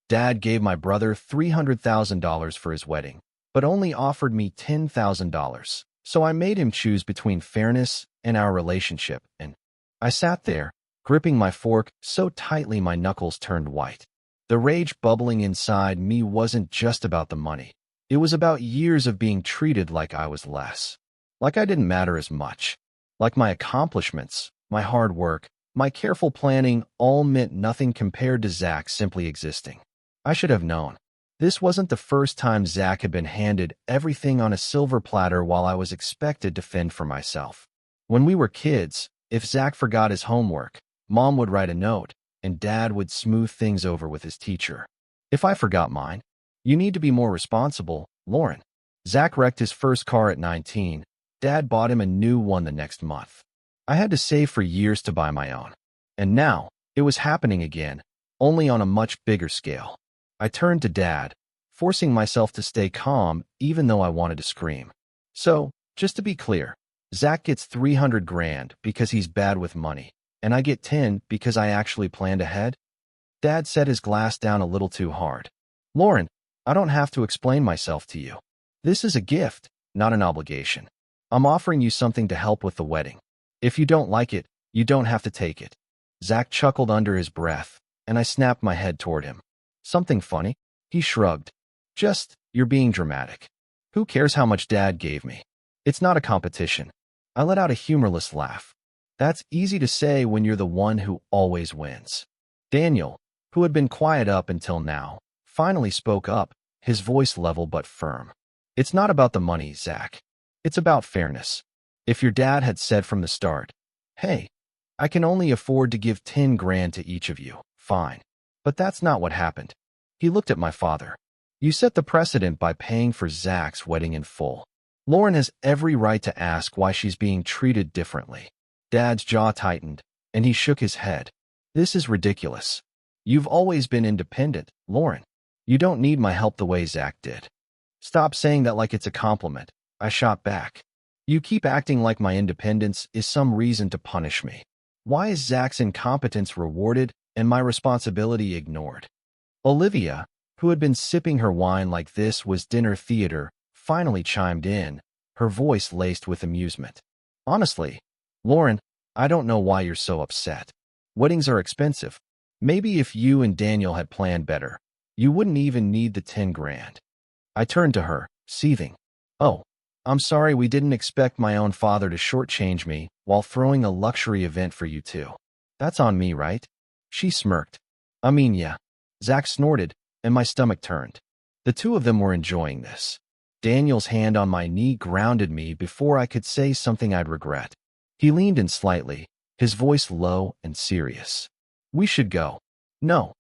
Dad gave my brother $300,000 for his wedding, but only offered me $10,000. So I made him choose between fairness and our relationship, and I sat there, gripping my fork so tightly my knuckles turned white. The rage bubbling inside me wasn't just about the money. It was about years of being treated like I was less, like I didn't matter as much, like my accomplishments, my hard work, my careful planning all meant nothing compared to Zach simply existing. I should have known. This wasn't the first time Zach had been handed everything on a silver platter while I was expected to fend for myself. When we were kids, if Zach forgot his homework, Mom would write a note, and Dad would smooth things over with his teacher. If I forgot mine, "You need to be more responsible, Lauren." Zach wrecked his first car at 19. Dad bought him a new one the next month. I had to save for years to buy my own. And now, it was happening again, only on a much bigger scale. I turned to Dad, forcing myself to stay calm even though I wanted to scream. "So, just to be clear, Zach gets 300 grand because he's bad with money, and I get 10 because I actually planned ahead?" Dad set his glass down a little too hard. "Lauren, I don't have to explain myself to you. This is a gift, not an obligation. I'm offering you something to help with the wedding. If you don't like it, you don't have to take it." Zach chuckled under his breath, and I snapped my head toward him. "Something funny?" He shrugged. "Just, you're being dramatic. Who cares how much Dad gave me? It's not a competition." I let out a humorless laugh. That's easy to say when you're the one who always wins. Daniel, who had been quiet up until now, finally spoke up, his voice level but firm. "It's not about the money, Zach. It's about fairness. If your dad had said from the start, 'Hey, I can only afford to give 10 grand to each of you,' fine. But that's not what happened." He looked at my father. "You set the precedent by paying for Zach's wedding in full. Lauren has every right to ask why she's being treated differently." Dad's jaw tightened, and he shook his head. "This is ridiculous. You've always been independent, Lauren. You don't need my help the way Zach did." "Stop saying that like it's a compliment," I shot back. "You keep acting like my independence is some reason to punish me. Why is Zach's incompetence rewarded and my responsibility ignored?" Olivia, who had been sipping her wine like this was dinner theater, finally chimed in, her voice laced with amusement. "Honestly, Lauren, I don't know why you're so upset. Weddings are expensive. Maybe if you and Daniel had planned better, you wouldn't even need the 10 grand. I turned to her, seething. "Oh, I'm sorry, we didn't expect my own father to shortchange me while throwing a luxury event for you two. That's on me, right?" She smirked. "I mean, yeah." Zach snorted, and my stomach turned. The two of them were enjoying this. Daniel's hand on my knee grounded me before I could say something I'd regret. He leaned in slightly, his voice low and serious. "We should go." "No,"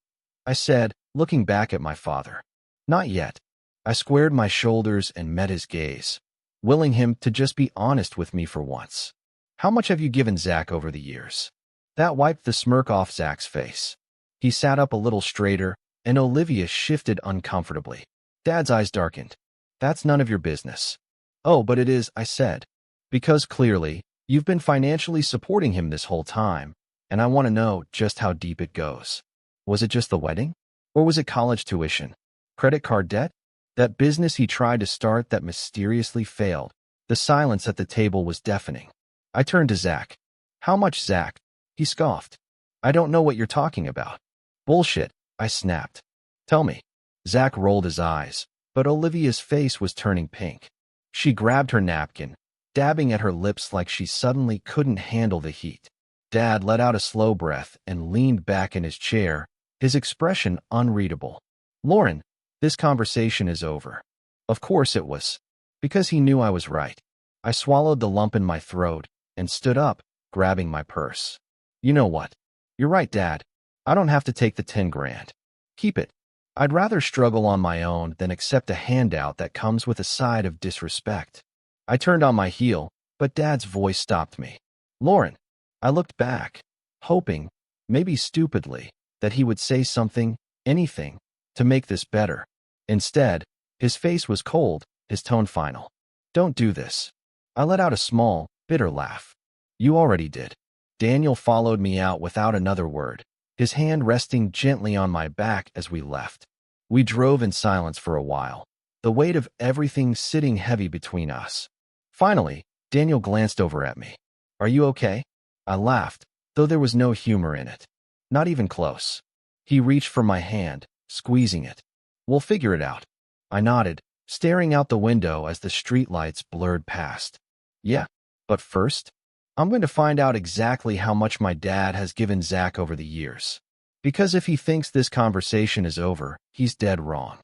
I said, looking back at my father. "Not yet." I squared my shoulders and met his gaze, willing him to just be honest with me for once. "How much have you given Zach over the years?" That wiped the smirk off Zach's face. He sat up a little straighter, and Olivia shifted uncomfortably. Dad's eyes darkened. "That's none of your business." "Oh, but it is," I said. "Because clearly, you've been financially supporting him this whole time, and I want to know just how deep it goes. Was it just the wedding? Or was it college tuition? Credit card debt? That business he tried to start that mysteriously failed?" The silence at the table was deafening. I turned to Zach. "How much, Zach?" He scoffed. "I don't know what you're talking about." "Bullshit," I snapped. "Tell me." Zach rolled his eyes, but Olivia's face was turning pink. She grabbed her napkin, dabbing at her lips like she suddenly couldn't handle the heat. Dad let out a slow breath and leaned back in his chair, his expression unreadable. "Lauren, this conversation is over." Of course it was, because he knew I was right. I swallowed the lump in my throat and stood up, grabbing my purse. "You know what? You're right, Dad. I don't have to take the 10 grand. Keep it. I'd rather struggle on my own than accept a handout that comes with a side of disrespect." I turned on my heel, but Dad's voice stopped me. "Lauren." I looked back, hoping, maybe stupidly, that he would say something, anything, to make this better. Instead, his face was cold, his tone final. "Don't do this." I let out a small, bitter laugh. "You already did." Daniel followed me out without another word, his hand resting gently on my back as we left. We drove in silence for a while, the weight of everything sitting heavy between us. Finally, Daniel glanced over at me. "Are you okay?" I laughed, though there was no humor in it. Not even close. He reached for my hand, squeezing it. "We'll figure it out." I nodded, staring out the window as the streetlights blurred past. "Yeah, but first, I'm going to find out exactly how much my dad has given Zach over the years. Because if he thinks this conversation is over, he's dead wrong."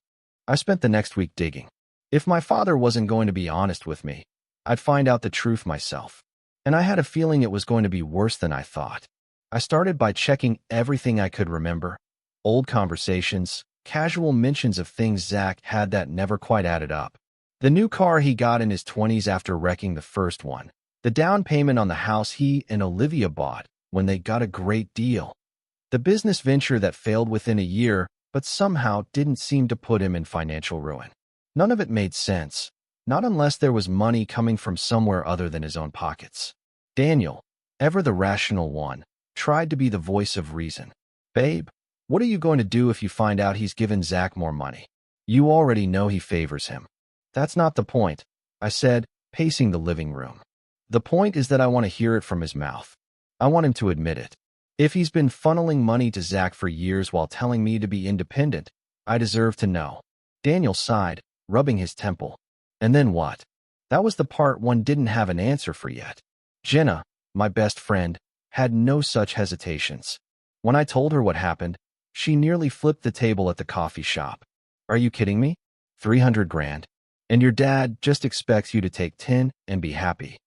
I spent the next week digging. If my father wasn't going to be honest with me, I'd find out the truth myself. And I had a feeling it was going to be worse than I thought. I started by checking everything I could remember. Old conversations, casual mentions of things Zach had that never quite added up. The new car he got in his 20s after wrecking the first one. The down payment on the house he and Olivia bought when they got a great deal. The business venture that failed within a year, but somehow didn't seem to put him in financial ruin. None of it made sense, not unless there was money coming from somewhere other than his own pockets. Daniel, ever the rational one, tried to be the voice of reason. "Babe, what are you going to do if you find out he's given Zach more money? You already know he favors him." "That's not the point," I said, pacing the living room. "The point is that I want to hear it from his mouth. I want him to admit it. If he's been funneling money to Zach for years while telling me to be independent, I deserve to know." Daniel sighed, rubbing his temple. "And then what?" That was the part one didn't have an answer for yet. Jenna, my best friend, had no such hesitations. When I told her what happened, she nearly flipped the table at the coffee shop. "Are you kidding me? 300 grand? And your dad just expects you to take 10 and be happy?"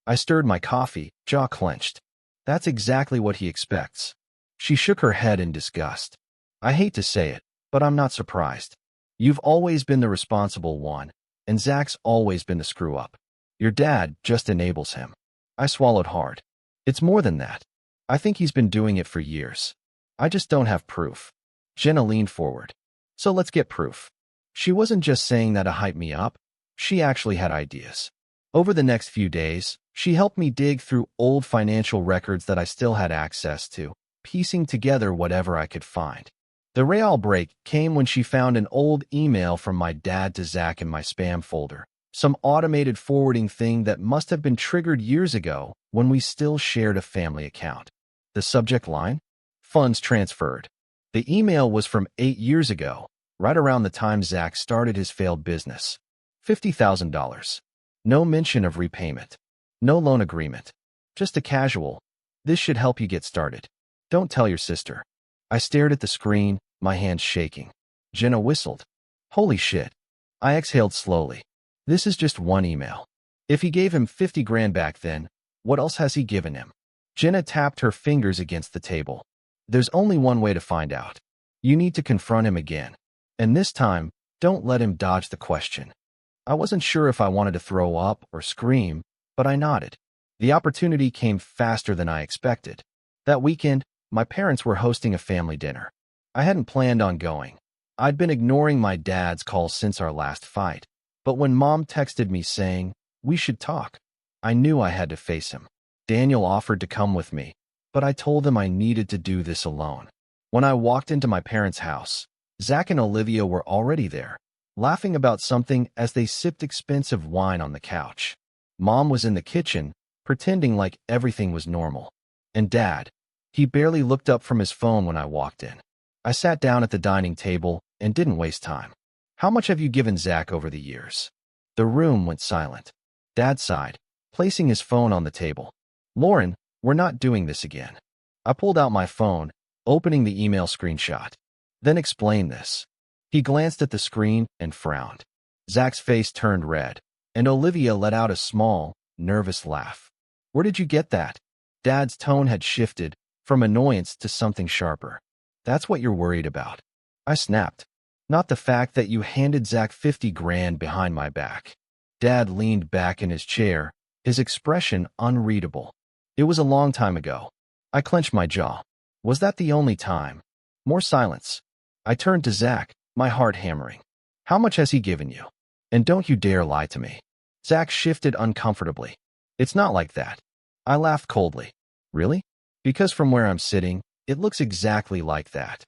I stirred my coffee, jaw clenched. "That's exactly what he expects." She shook her head in disgust. "I hate to say it, but I'm not surprised. You've always been the responsible one, and Zach's always been the screw-up. Your dad just enables him." I swallowed hard. "It's more than that. I think he's been doing it for years. I just don't have proof." Jenna leaned forward. "So let's get proof." She wasn't just saying that to hype me up. She actually had ideas. Over the next few days, she helped me dig through old financial records that I still had access to, piecing together whatever I could find. The real break came when she found an old email from my dad to Zach in my spam folder, some automated forwarding thing that must have been triggered years ago when we still shared a family account. The subject line? Funds transferred. The email was from 8 years ago, right around the time Zach started his failed business. $50,000. No mention of repayment. No loan agreement. Just a casual, "This should help you get started. Don't tell your sister." I stared at the screen, my hands shaking. Jenna whistled. "Holy shit." I exhaled slowly. This is just one email. If he gave him 50 grand back then, what else has he given him? Jenna tapped her fingers against the table. "There's only one way to find out. You need to confront him again. And this time, don't let him dodge the question." I wasn't sure if I wanted to throw up or scream, but I nodded. The opportunity came faster than I expected. That weekend, my parents were hosting a family dinner. I hadn't planned on going. I'd been ignoring my dad's calls since our last fight. But when Mom texted me saying, "We should talk," I knew I had to face him. Daniel offered to come with me, but I told him I needed to do this alone. When I walked into my parents' house, Zach and Olivia were already there, laughing about something as they sipped expensive wine on the couch. Mom was in the kitchen, pretending like everything was normal. And Dad, he barely looked up from his phone when I walked in. I sat down at the dining table and didn't waste time. "How much have you given Zach over the years?" The room went silent. Dad sighed, placing his phone on the table. "Lauren, we're not doing this again." I pulled out my phone, opening the email screenshot. "Then explain this." He glanced at the screen and frowned. Zach's face turned red, and Olivia let out a small, nervous laugh. "Where did you get that?" Dad's tone had shifted from annoyance to something sharper. "That's what you're worried about." I snapped. "Not the fact that you handed Zach 50 grand behind my back." Dad leaned back in his chair, his expression unreadable. "It was a long time ago." I clenched my jaw. Was that the only time? More silence. I turned to Zach, my heart hammering. "How much has he given you? And don't you dare lie to me." Zach shifted uncomfortably. "It's not like that." I laughed coldly. "Really?" "Because from where I'm sitting, it looks exactly like that."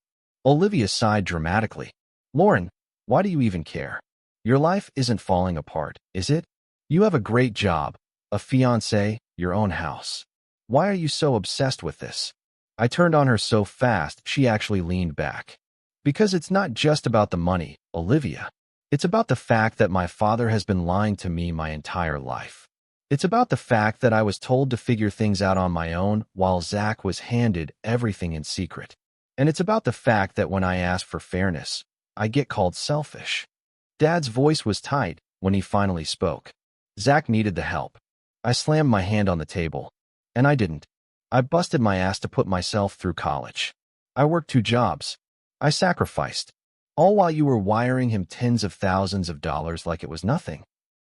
Olivia sighed dramatically. Lauren, why do you even care? Your life isn't falling apart, is it? You have a great job, a fiancé, your own house. Why are you so obsessed with this? I turned on her so fast she actually leaned back. Because it's not just about the money, Olivia. It's about the fact that my father has been lying to me my entire life. It's about the fact that I was told to figure things out on my own while Zach was handed everything in secret. And it's about the fact that when I ask for fairness, I get called selfish. Dad's voice was tight when he finally spoke. Zach needed the help. I slammed my hand on the table. And I didn't. I busted my ass to put myself through college. I worked 2 jobs. I sacrificed. All while you were wiring him tens of thousands of dollars like it was nothing.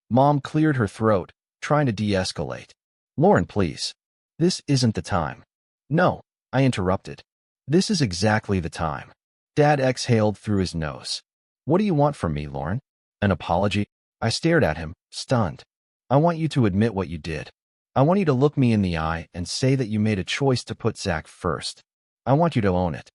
Mom cleared her throat, trying to de-escalate. Lauren, please. This isn't the time. No, I interrupted. This is exactly the time. Dad exhaled through his nose. What do you want from me, Lauren? An apology? I stared at him, stunned. I want you to admit what you did. I want you to look me in the eye and say that you made a choice to put Zach first. I want you to own it.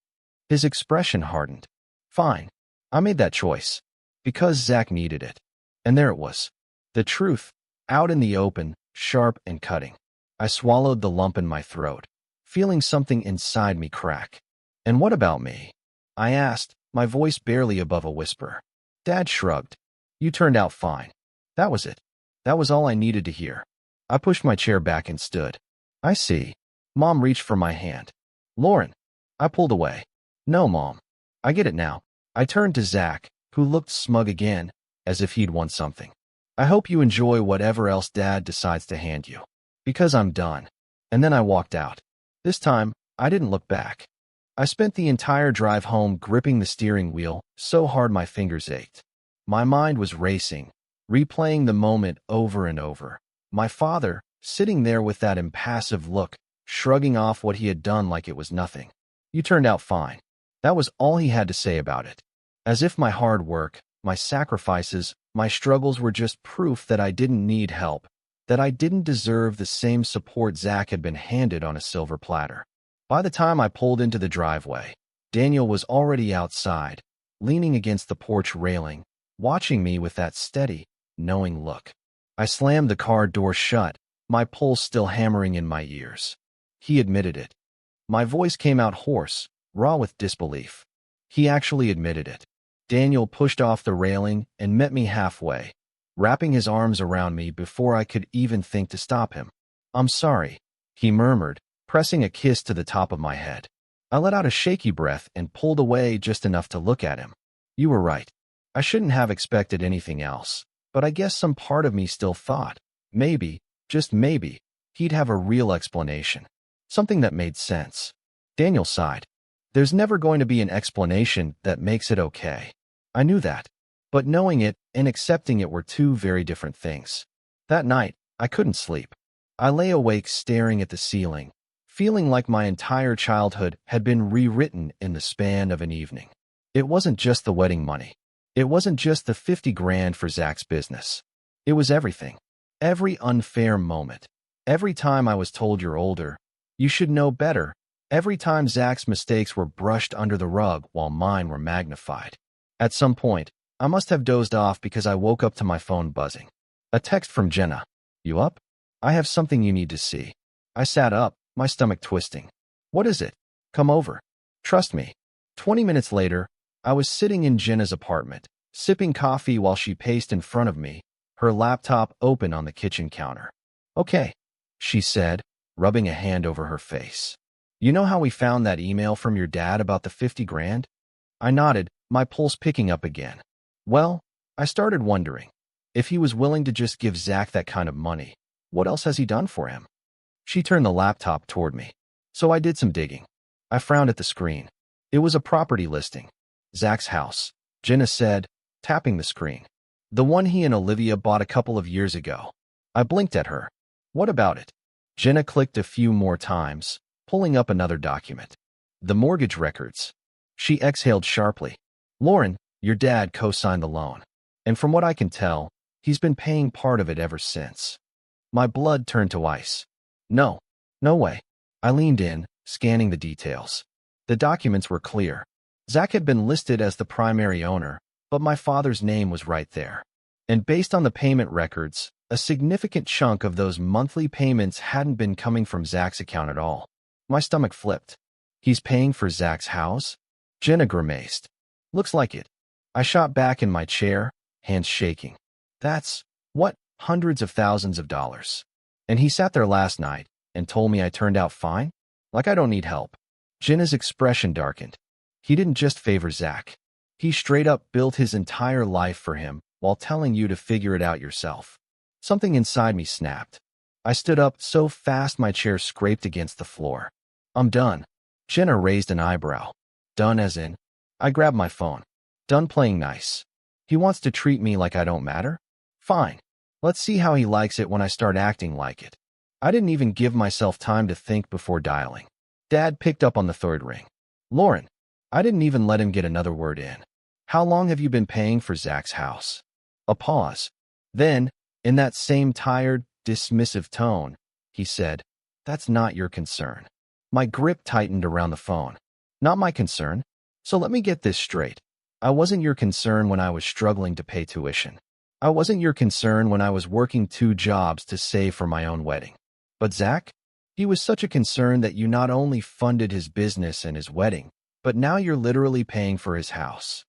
His expression hardened. Fine. I made that choice. Because Zach needed it. And there it was. The truth, out in the open, sharp and cutting. I swallowed the lump in my throat, feeling something inside me crack. And what about me? I asked, my voice barely above a whisper. Dad shrugged. You turned out fine. That was it. That was all I needed to hear. I pushed my chair back and stood. I see. Mom reached for my hand. Lauren. I pulled away. No, Mom. I get it now. I turned to Zach, who looked smug again, as if he'd won something. I hope you enjoy whatever else Dad decides to hand you. Because I'm done. And then I walked out. This time, I didn't look back. I spent the entire drive home gripping the steering wheel so hard my fingers ached. My mind was racing, replaying the moment over and over. My father, sitting there with that impassive look, shrugging off what he had done like it was nothing. You turned out fine. That was all he had to say about it. As if my hard work, my sacrifices, my struggles were just proof that I didn't need help, that I didn't deserve the same support Zach had been handed on a silver platter. By the time I pulled into the driveway, Daniel was already outside, leaning against the porch railing, watching me with that steady, knowing look. I slammed the car door shut, my pulse still hammering in my ears. He admitted it. My voice came out hoarse, raw with disbelief. He actually admitted it. Daniel pushed off the railing and met me halfway, wrapping his arms around me before I could even think to stop him. I'm sorry, he murmured, pressing a kiss to the top of my head. I let out a shaky breath and pulled away just enough to look at him. You were right. I shouldn't have expected anything else, but I guess some part of me still thought, maybe, just maybe, he'd have a real explanation. Something that made sense. Daniel sighed. There's never going to be an explanation that makes it okay. I knew that. But knowing it and accepting it were 2 very different things. That night, I couldn't sleep. I lay awake staring at the ceiling, feeling like my entire childhood had been rewritten in the span of an evening. It wasn't just the wedding money. It wasn't just the 50 grand for Zach's business. It was everything. Every unfair moment. Every time I was told you're older, you should know better. Every time Zach's mistakes were brushed under the rug while mine were magnified. At some point, I must have dozed off because I woke up to my phone buzzing. A text from Jenna. You up? I have something you need to see. I sat up, my stomach twisting. What is it? Come over. Trust me. 20 minutes later, I was sitting in Jenna's apartment, sipping coffee while she paced in front of me, her laptop open on the kitchen counter. Okay, she said, rubbing a hand over her face. You know how we found that email from your dad about the 50 grand? I nodded, my pulse picking up again. Well, I started wondering, if he was willing to just give Zach that kind of money, what else has he done for him? She turned the laptop toward me. So I did some digging. I frowned at the screen. It was a property listing. Zach's house, Jenna said, tapping the screen. The one he and Olivia bought a couple of years ago. I blinked at her. What about it? Jenna clicked a few more times, pulling up another document. The mortgage records. She exhaled sharply. Lauren, your dad co-signed the loan. And from what I can tell, he's been paying part of it ever since. My blood turned to ice. No way. I leaned in, scanning the details. The documents were clear. Zach had been listed as the primary owner, but my father's name was right there. And based on the payment records, a significant chunk of those monthly payments hadn't been coming from Zach's account at all. My stomach flipped. He's paying for Zach's house? Jenna grimaced. Looks like it. I shot back in my chair, hands shaking. That's, what, hundreds of thousands of dollars. And he sat there last night and told me I turned out fine? Like I don't need help. Jenna's expression darkened. He didn't just favor Zach. He straight up built his entire life for him while telling you to figure it out yourself. Something inside me snapped. I stood up so fast my chair scraped against the floor. I'm done. Jenna raised an eyebrow. Done as in? I grabbed my phone. Done playing nice. He wants to treat me like I don't matter? Fine. Let's see how he likes it when I start acting like it. I didn't even give myself time to think before dialing. Dad picked up on the third ring. Lauren. I didn't even let him get another word in. How long have you been paying for Zach's house? A pause. Then, in that same tired, dismissive tone, he said, That's not your concern. My grip tightened around the phone. Not my concern. So let me get this straight. I wasn't your concern when I was struggling to pay tuition. I wasn't your concern when I was working 2 jobs to save for my own wedding. But Zach? He was such a concern that you not only funded his business and his wedding, but now you're literally paying for his house.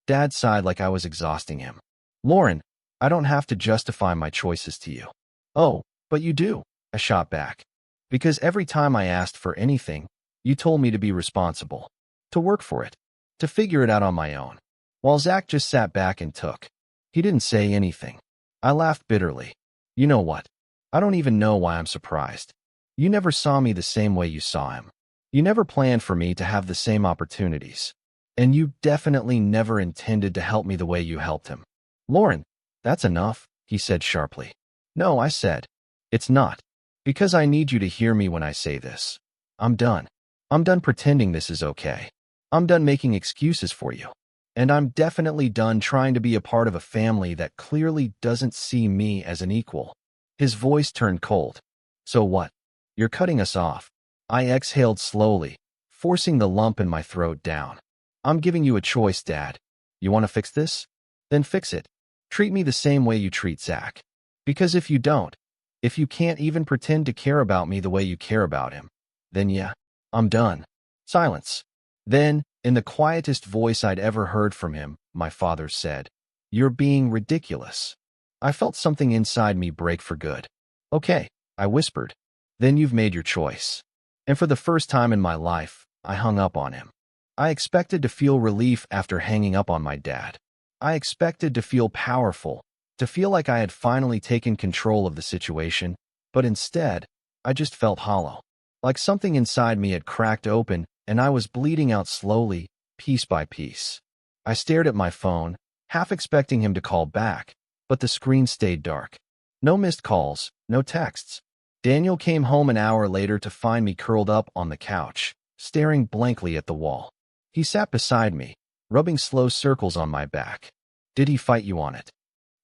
Dad sighed like I was exhausting him. Lauren, I don't have to justify my choices to you. Oh, but you do, I shot back. Because every time I asked for anything, you told me to be responsible, to work for it, to figure it out on my own. While Zach just sat back and took. He didn't say anything. I laughed bitterly. You know what? I don't even know why I'm surprised. You never saw me the same way you saw him. You never planned for me to have the same opportunities. And you definitely never intended to help me the way you helped him. Lauren, that's enough, he said sharply. No, I said. It's not. Because I need you to hear me when I say this. I'm done. I'm done pretending this is okay. I'm done making excuses for you. And I'm definitely done trying to be a part of a family that clearly doesn't see me as an equal. His voice turned cold. So what? You're cutting us off. I exhaled slowly, forcing the lump in my throat down. I'm giving you a choice, Dad. You want to fix this? Then fix it. Treat me the same way you treat Zach. Because if you don't, if you can't even pretend to care about me the way you care about him, then yeah, I'm done. Silence. Then, in the quietest voice I'd ever heard from him, my father said, You're being ridiculous. I felt something inside me break for good. Okay, I whispered. Then you've made your choice. And for the first time in my life, I hung up on him. I expected to feel relief after hanging up on my dad. I expected to feel powerful, to feel like I had finally taken control of the situation, but instead, I just felt hollow. Like something inside me had cracked open and I was bleeding out slowly, piece by piece. I stared at my phone, half expecting him to call back, but the screen stayed dark. No missed calls, no texts. Daniel came home an hour later to find me curled up on the couch, staring blankly at the wall. He sat beside me, rubbing slow circles on my back. Did he fight you on it?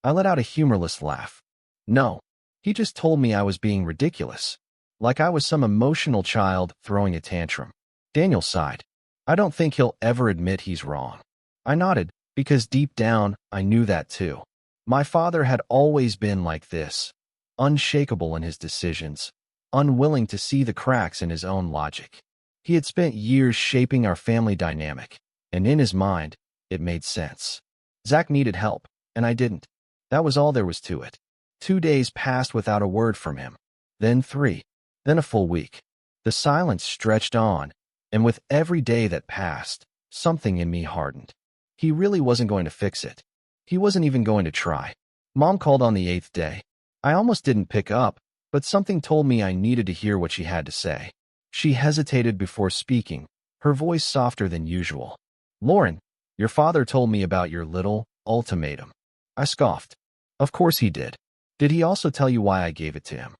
I let out a humorless laugh. No, he just told me I was being ridiculous, like I was some emotional child throwing a tantrum. Daniel sighed. I don't think he'll ever admit he's wrong. I nodded, because deep down, I knew that too. My father had always been like this, unshakable in his decisions, unwilling to see the cracks in his own logic. He had spent years shaping our family dynamic, and in his mind, it made sense. Zach needed help, and I didn't. That was all there was to it. 2 days passed without a word from him. Then 3. Then a full week. The silence stretched on, and with every day that passed, something in me hardened. He really wasn't going to fix it. He wasn't even going to try. Mom called on the 8th day. I almost didn't pick up, but something told me I needed to hear what she had to say. She hesitated before speaking, her voice softer than usual. Lauren, your father told me about your little ultimatum. I scoffed. Of course he did. Did he also tell you why I gave it to him?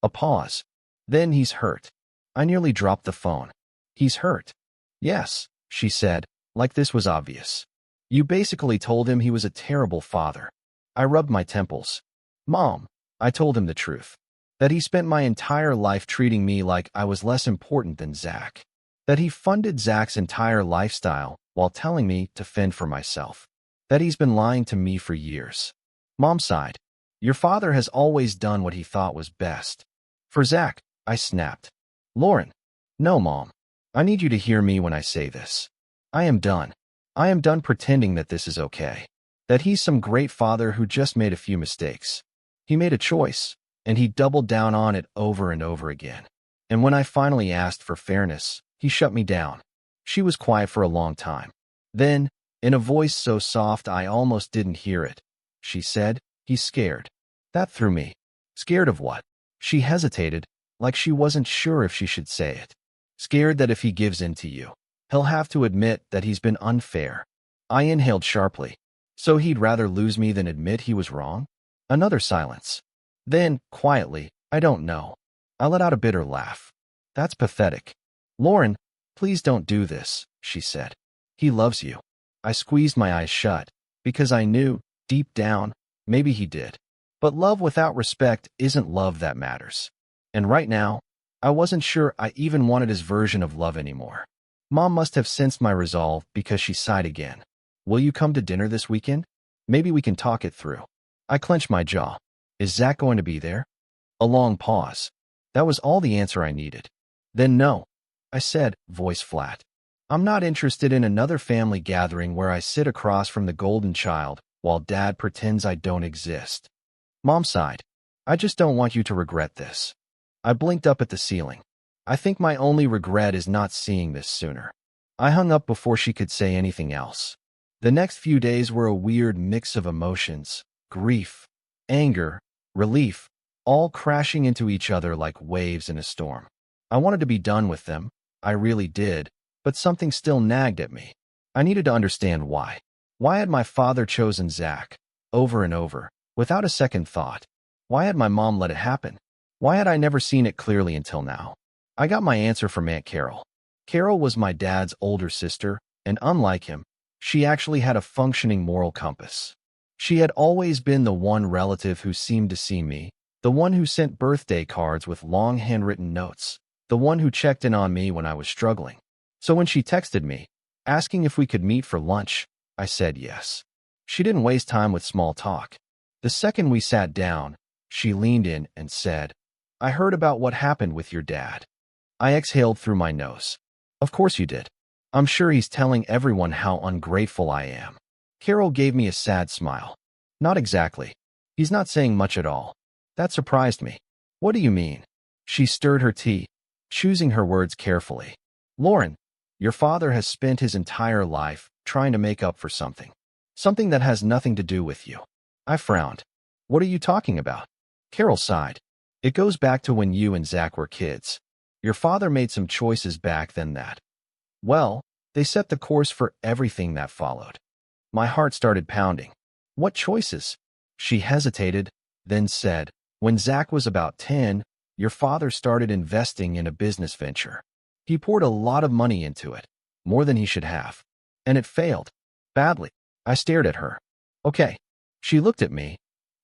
A pause. Then he's hurt. I nearly dropped the phone. He's hurt. Yes, she said, like this was obvious. You basically told him he was a terrible father. I rubbed my temples. Mom, I told him the truth. That he spent my entire life treating me like I was less important than Zach. That he funded Zach's entire lifestyle while telling me to fend for myself. That he's been lying to me for years. Mom sighed. Your father has always done what he thought was best. For Zach, I snapped. Lauren. No, Mom. I need you to hear me when I say this. I am done. I am done pretending that this is okay. That he's some great father who just made a few mistakes. He made a choice, and he doubled down on it over and over again. And when I finally asked for fairness, he shut me down. She was quiet for a long time. Then, in a voice so soft I almost didn't hear it, she said, he's scared. That threw me. Scared of what? She hesitated, like she wasn't sure if she should say it. Scared that if he gives in to you, he'll have to admit that he's been unfair. I inhaled sharply. So he'd rather lose me than admit he was wrong? Another silence. Then, quietly, I don't know. I let out a bitter laugh. That's pathetic. Lauren, please don't do this, she said. He loves you. I squeezed my eyes shut, because I knew, deep down, maybe he did. But love without respect isn't love that matters. And right now, I wasn't sure I even wanted his version of love anymore. Mom must have sensed my resolve because she sighed again. Will you come to dinner this weekend? Maybe we can talk it through. I clenched my jaw. Is Zach going to be there? A long pause. That was all the answer I needed. Then no, I said, voice flat. I'm not interested in another family gathering where I sit across from the golden child while Dad pretends I don't exist. Mom sighed. I just don't want you to regret this. I blinked up at the ceiling. I think my only regret is not seeing this sooner. I hung up before she could say anything else. The next few days were a weird mix of emotions, grief, anger, relief, all crashing into each other like waves in a storm. I wanted to be done with them, I really did, but something still nagged at me. I needed to understand why. Why had my father chosen Zach, over and over, without a second thought? Why had my mom let it happen? Why had I never seen it clearly until now? I got my answer from Aunt Carol. Carol was my dad's older sister, and unlike him, she actually had a functioning moral compass. She had always been the one relative who seemed to see me, the one who sent birthday cards with long handwritten notes, the one who checked in on me when I was struggling. So when she texted me, asking if we could meet for lunch, I said yes. She didn't waste time with small talk. The second we sat down, she leaned in and said, I heard about what happened with your dad. I exhaled through my nose. Of course you did. I'm sure he's telling everyone how ungrateful I am. Carol gave me a sad smile. Not exactly. He's not saying much at all. That surprised me. What do you mean? She stirred her tea, choosing her words carefully. Lauren, your father has spent his entire life trying to make up for something. Something that has nothing to do with you. I frowned. What are you talking about? Carol sighed. It goes back to when you and Zach were kids. Your father made some choices back then that, well, they set the course for everything that followed. My heart started pounding. What choices? She hesitated, then said, when Zach was about 10, your father started investing in a business venture. He poured a lot of money into it, more than he should have. And it failed. Badly. I stared at her. Okay. She looked at me,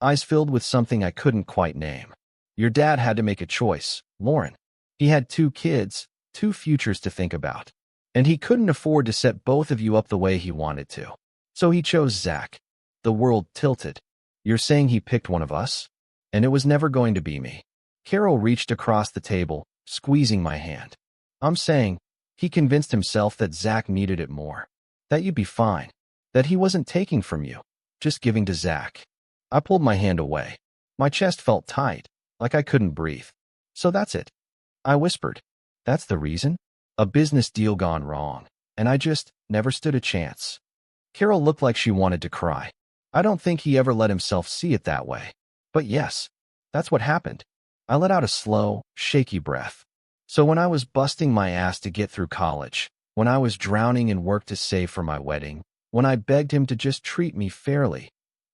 eyes filled with something I couldn't quite name. Your dad had to make a choice, Lauren. He had 2 kids, 2 futures to think about. And he couldn't afford to set both of you up the way he wanted to. So he chose Zach. The world tilted. You're saying he picked one of us? And it was never going to be me. Carol reached across the table, squeezing my hand. I'm saying, he convinced himself that Zach needed it more. That you'd be fine. That he wasn't taking from you, just giving to Zach. I pulled my hand away. My chest felt tight, like I couldn't breathe. So that's it. I whispered. That's the reason? A business deal gone wrong, and I just never stood a chance. Carol looked like she wanted to cry. I don't think he ever let himself see it that way. But yes, that's what happened. I let out a slow, shaky breath. So when I was busting my ass to get through college, when I was drowning in work to save for my wedding, when I begged him to just treat me fairly,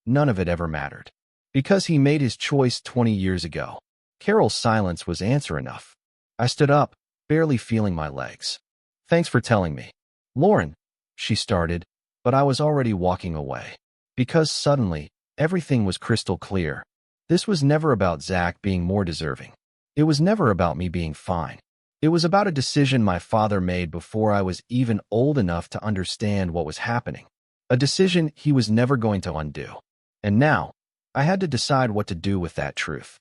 none of it ever mattered. Because he made his choice 20 years ago. Carol's silence was answer enough. I stood up, barely feeling my legs. Thanks for telling me. Lauren, she started, but I was already walking away. Because suddenly, everything was crystal clear. This was never about Zach being more deserving. It was never about me being fine. It was about a decision my father made before I was even old enough to understand what was happening. A decision he was never going to undo. And now, I had to decide what to do with that truth.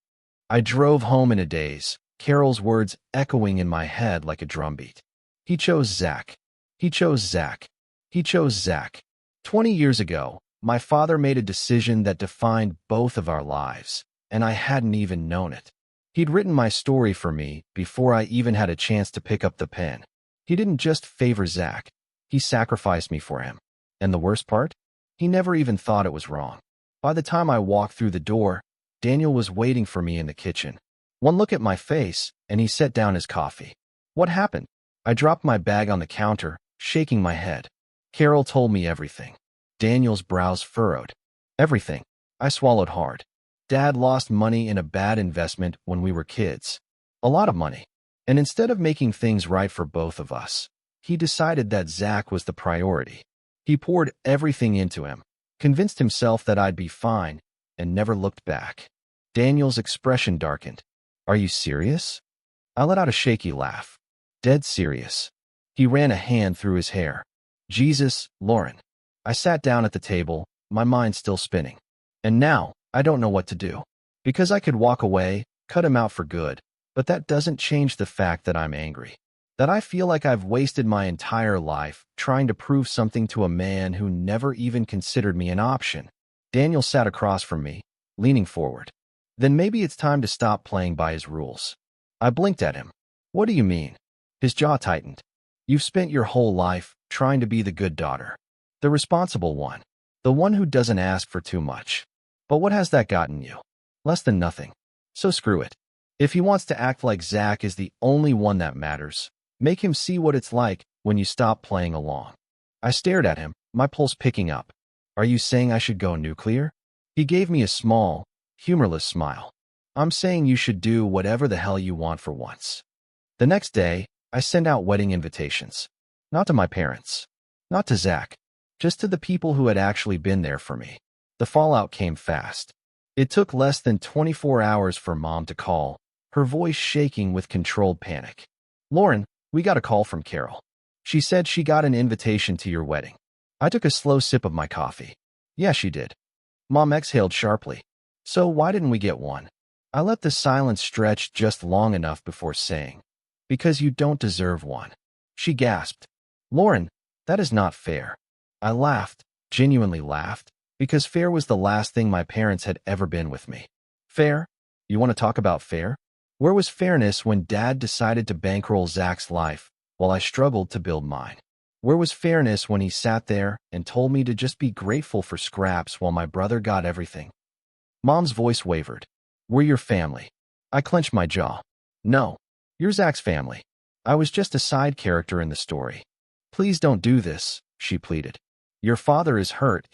I drove home in a daze, Carol's words echoing in my head like a drumbeat. He chose Zach. He chose Zach. He chose Zach. 20 years ago, my father made a decision that defined both of our lives, and I hadn't even known it. He'd written my story for me before I even had a chance to pick up the pen. He didn't just favor Zach. He sacrificed me for him. And the worst part? He never even thought it was wrong. By the time I walked through the door, Daniel was waiting for me in the kitchen. One look at my face, and he set down his coffee. What happened? I dropped my bag on the counter, shaking my head. Carol told me everything. Daniel's brows furrowed. Everything. I swallowed hard. Dad lost money in a bad investment when we were kids. A lot of money. And instead of making things right for both of us, he decided that Zach was the priority. He poured everything into him, convinced himself that I'd be fine, and never looked back. Daniel's expression darkened. Are you serious? I let out a shaky laugh. Dead serious. He ran a hand through his hair. Jesus, Lauren. I sat down at the table, my mind still spinning. And now, I don't know what to do. Because I could walk away, cut him out for good, but that doesn't change the fact that I'm angry. That I feel like I've wasted my entire life trying to prove something to a man who never even considered me an option. Daniel sat across from me, leaning forward. Then maybe it's time to stop playing by his rules. I blinked at him. What do you mean? His jaw tightened. You've spent your whole life trying to be the good daughter. The responsible one. The one who doesn't ask for too much. But what has that gotten you? Less than nothing. So screw it. If he wants to act like Zach is the only one that matters, make him see what it's like when you stop playing along. I stared at him, my pulse picking up. Are you saying I should go nuclear? He gave me a small, humorless smile. I'm saying you should do whatever the hell you want for once. The next day, I sent out wedding invitations. Not to my parents. Not to Zach. Just to the people who had actually been there for me. The fallout came fast. It took less than 24 hours for Mom to call, her voice shaking with controlled panic. Lauren, we got a call from Carol. She said she got an invitation to your wedding. I took a slow sip of my coffee. Yeah, she did. Mom exhaled sharply. So why didn't we get one? I let the silence stretch just long enough before saying, because you don't deserve one. She gasped. Lauren, that is not fair. I laughed, genuinely laughed, because fair was the last thing my parents had ever been with me. Fair? You want to talk about fair? Where was fairness when Dad decided to bankroll Zach's life while I struggled to build mine? Where was fairness when he sat there and told me to just be grateful for scraps while my brother got everything? Mom's voice wavered. We're your family. I clenched my jaw. No, you're Zach's family. I was just a side character in the story. Please don't do this, she pleaded. Your father is hurt,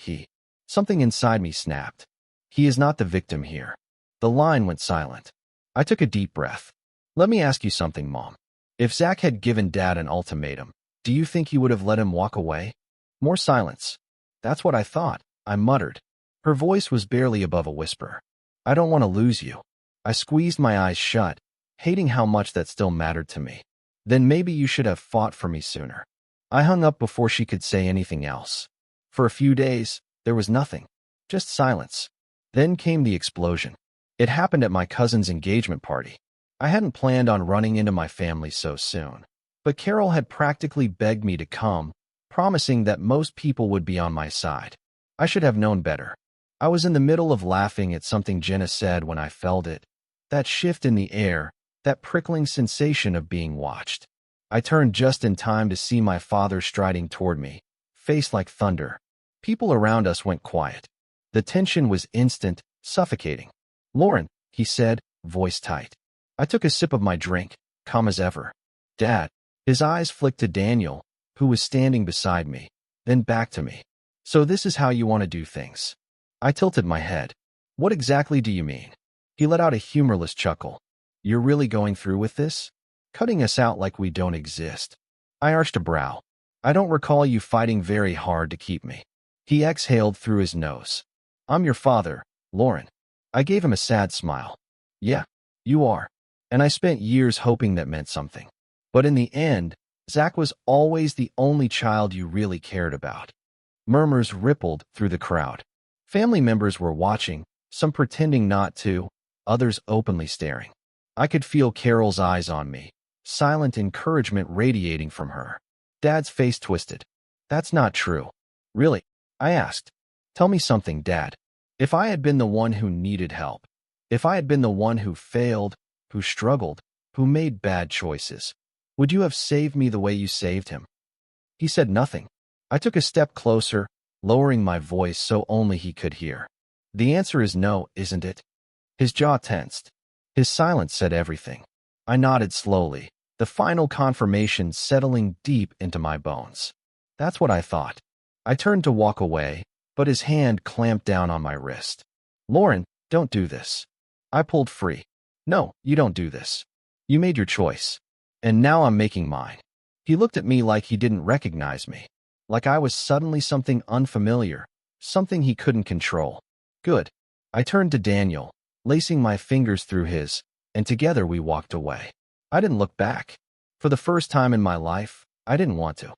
Something inside me snapped. He is not the victim here. The line went silent. I took a deep breath. Let me ask you something, Mom. If Zach had given Dad an ultimatum, do you think he would have let him walk away? More silence. That's what I thought, I muttered. Her voice was barely above a whisper. I don't want to lose you. I squeezed my eyes shut, hating how much that still mattered to me. Then maybe you should have fought for me sooner. I hung up before she could say anything else. For a few days, there was nothing. Just silence. Then came the explosion. It happened at my cousin's engagement party. I hadn't planned on running into my family so soon. But Carol had practically begged me to come, promising that most people would be on my side. I should have known better. I was in the middle of laughing at something Jenna said when I felt it. That shift in the air, that prickling sensation of being watched. I turned just in time to see my father striding toward me, face like thunder. People around us went quiet. The tension was instant, suffocating. Lauren, he said, voice tight. I took a sip of my drink, calm as ever. Dad. His eyes flicked to Daniel, who was standing beside me, then back to me. So this is how you want to do things. I tilted my head. What exactly do you mean? He let out a humorless chuckle. You're really going through with this? Cutting us out like we don't exist. I arched a brow. I don't recall you fighting very hard to keep me. He exhaled through his nose. I'm your father, Lauren. I gave him a sad smile. Yeah, you are. And I spent years hoping that meant something. But in the end, Zach was always the only child you really cared about. Murmurs rippled through the crowd. Family members were watching, some pretending not to, others openly staring. I could feel Carol's eyes on me, silent encouragement radiating from her. Dad's face twisted. That's not true. Really? I asked. Tell me something, Dad. If I had been the one who needed help, if I had been the one who failed, who struggled, who made bad choices, would you have saved me the way you saved him? He said nothing. I took a step closer, lowering my voice so only he could hear. The answer is no, isn't it? His jaw tensed. His silence said everything. I nodded slowly, the final confirmation settling deep into my bones. That's what I thought. I turned to walk away, but his hand clamped down on my wrist. Lauren, don't do this. I pulled free. No, you don't do this. You made your choice. And now I'm making mine. He looked at me like he didn't recognize me. Like I was suddenly something unfamiliar, something he couldn't control. Good. I turned to Daniel, lacing my fingers through his, and together we walked away. I didn't look back. For the first time in my life, I didn't want to.